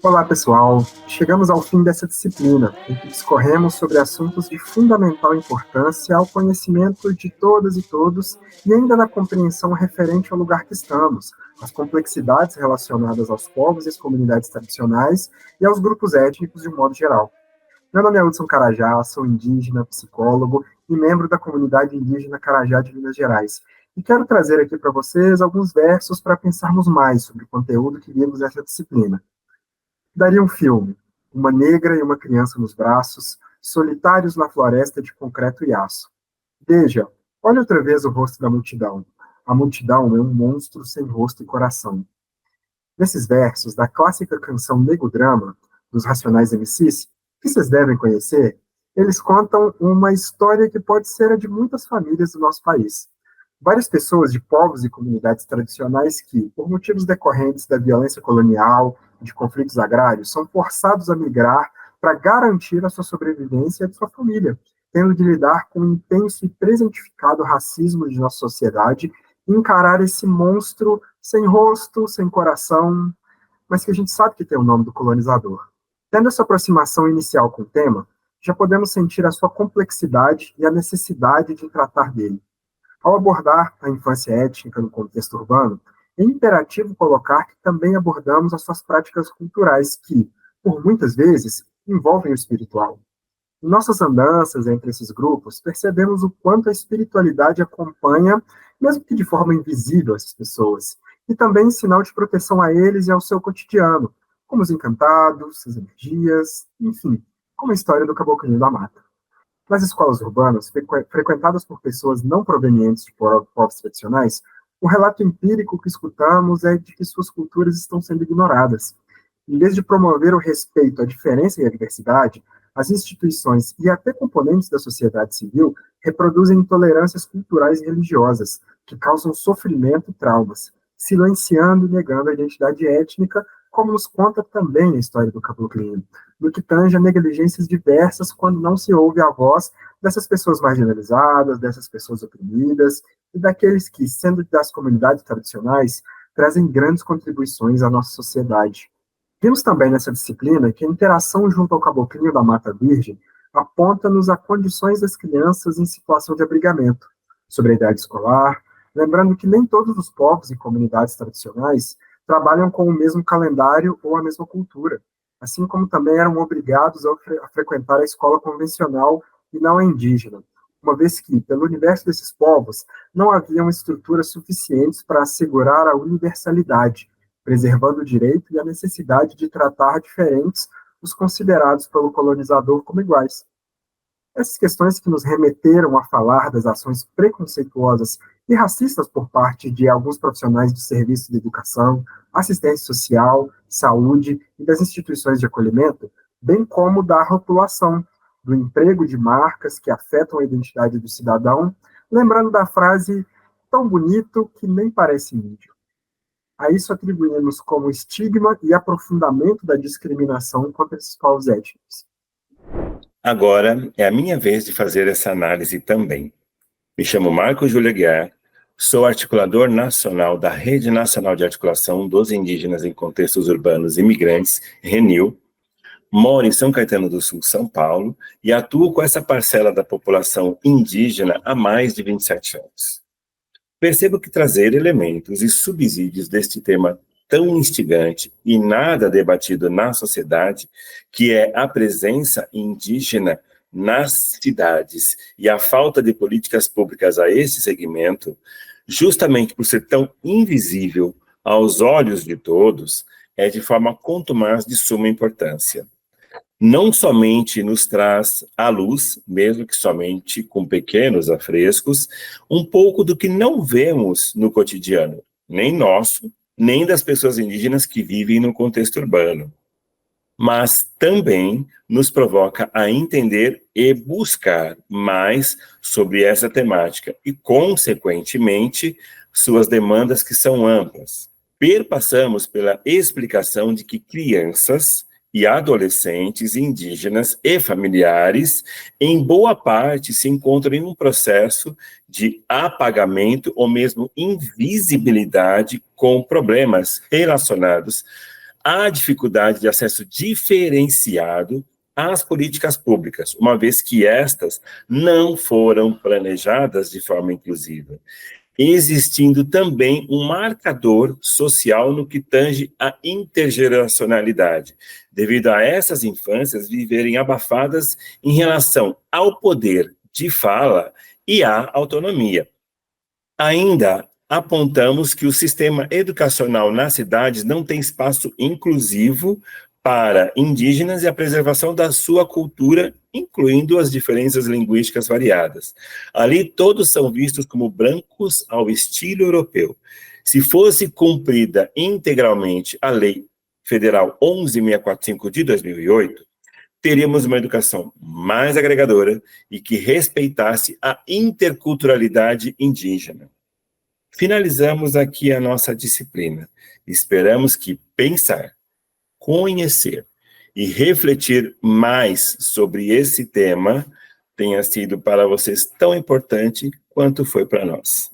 Olá, pessoal! Chegamos ao fim dessa disciplina, em que discorremos sobre assuntos de fundamental importância ao conhecimento de todas e todos e ainda na compreensão referente ao lugar que estamos, às complexidades relacionadas aos povos e às comunidades tradicionais e aos grupos étnicos de um modo geral. Meu nome é Hudson Carajá, sou indígena, psicólogo e membro da comunidade indígena Carajá de Minas Gerais. E quero trazer aqui para vocês alguns versos para pensarmos mais sobre o conteúdo que vimos nessa disciplina. Daria um filme, uma negra e uma criança nos braços, solitários na floresta de concreto e aço. Veja, olha outra vez o rosto da multidão. A multidão é um monstro sem rosto e coração. Nesses versos da clássica canção Nego Drama, dos Racionais MCs, que vocês devem conhecer, eles contam uma história que pode ser a de muitas famílias do nosso país. Várias pessoas de povos e comunidades tradicionais que, por motivos decorrentes da violência colonial e de conflitos agrários, são forçados a migrar para garantir a sua sobrevivência e a de sua família, tendo de lidar com o intenso e presentificado racismo de nossa sociedade e encarar esse monstro sem rosto, sem coração, mas que a gente sabe que tem o nome do colonizador. Tendo essa aproximação inicial com o tema, já podemos sentir a sua complexidade e a necessidade de tratar dele. Ao abordar a infância étnica no contexto urbano, é imperativo colocar que também abordamos as suas práticas culturais que, por muitas vezes, envolvem o espiritual. Em nossas andanças entre esses grupos, percebemos o quanto a espiritualidade acompanha, mesmo que de forma invisível, essas pessoas, e também sinal de proteção a eles e ao seu cotidiano, como os encantados, as energias, enfim, como a história do caboclinho da mata. Nas escolas urbanas, frequentadas por pessoas não provenientes de povos tradicionais, o relato empírico que escutamos é de que suas culturas estão sendo ignoradas. Em vez de promover o respeito à diferença e à diversidade, as instituições e até componentes da sociedade civil reproduzem intolerâncias culturais e religiosas, que causam sofrimento e traumas, silenciando e negando a identidade étnica, como nos conta também a história do caboclinho, no que tange a negligências diversas quando não se ouve a voz dessas pessoas marginalizadas, dessas pessoas oprimidas e daqueles que, sendo das comunidades tradicionais, trazem grandes contribuições à nossa sociedade. Vimos também nessa disciplina que a interação junto ao caboclinho da Mata Virgem aponta-nos a condições das crianças em situação de abrigamento, sobre a idade escolar, lembrando que nem todos os povos e comunidades tradicionais trabalham com o mesmo calendário ou a mesma cultura, assim como também eram obrigados a frequentar a escola convencional e não a indígena, uma vez que, pelo universo desses povos, não haviam estruturas suficientes para assegurar a universalidade, preservando o direito e a necessidade de tratar diferentes os considerados pelo colonizador como iguais. Essas questões que nos remeteram a falar das ações preconceituosas e racistas por parte de alguns profissionais de serviço de educação, assistência social, saúde e das instituições de acolhimento, bem como da rotulação, do emprego de marcas que afetam a identidade do cidadão, lembrando da frase tão bonito que nem parece índio. A isso atribuímos como estigma e aprofundamento da discriminação contra esses povos étnicos. Agora é a minha vez de fazer essa análise também. Me chamo Marco Júlio Aguiar, sou articulador nacional da Rede Nacional de Articulação dos Indígenas em Contextos Urbanos e Migrantes, RENIL, moro em São Caetano do Sul, São Paulo, e atuo com essa parcela da população indígena há mais de 27 anos. Percebo que trazer elementos e subsídios deste tema tão instigante e nada debatido na sociedade, que é a presença indígena nas cidades e a falta de políticas públicas a esse segmento, justamente por ser tão invisível aos olhos de todos, é de forma contumaz de suma importância. Não somente nos traz à luz, mesmo que somente com pequenos afrescos, um pouco do que não vemos no cotidiano, nem nosso, nem das pessoas indígenas que vivem no contexto urbano, mas também nos provoca a entender e buscar mais sobre essa temática e, consequentemente, suas demandas que são amplas. Perpassamos pela explicação de que crianças e adolescentes indígenas e familiares, em boa parte, se encontram em um processo de apagamento ou mesmo invisibilidade com problemas relacionados à dificuldade de acesso diferenciado às políticas públicas, uma vez que estas não foram planejadas de forma inclusiva, existindo também um marcador social no que tange à intergeracionalidade, devido a essas infâncias viverem abafadas em relação ao poder de fala e à autonomia. Ainda apontamos que o sistema educacional nas cidades não tem espaço inclusivo para indígenas e a preservação da sua cultura, incluindo as diferenças linguísticas variadas. Ali todos são vistos como brancos ao estilo europeu. Se fosse cumprida integralmente a Lei Federal 11.645 de 2008, teríamos uma educação mais agregadora e que respeitasse a interculturalidade indígena. Finalizamos aqui a nossa disciplina. Esperamos que pensar, conhecer e refletir mais sobre esse tema tenha sido para vocês tão importante quanto foi para nós.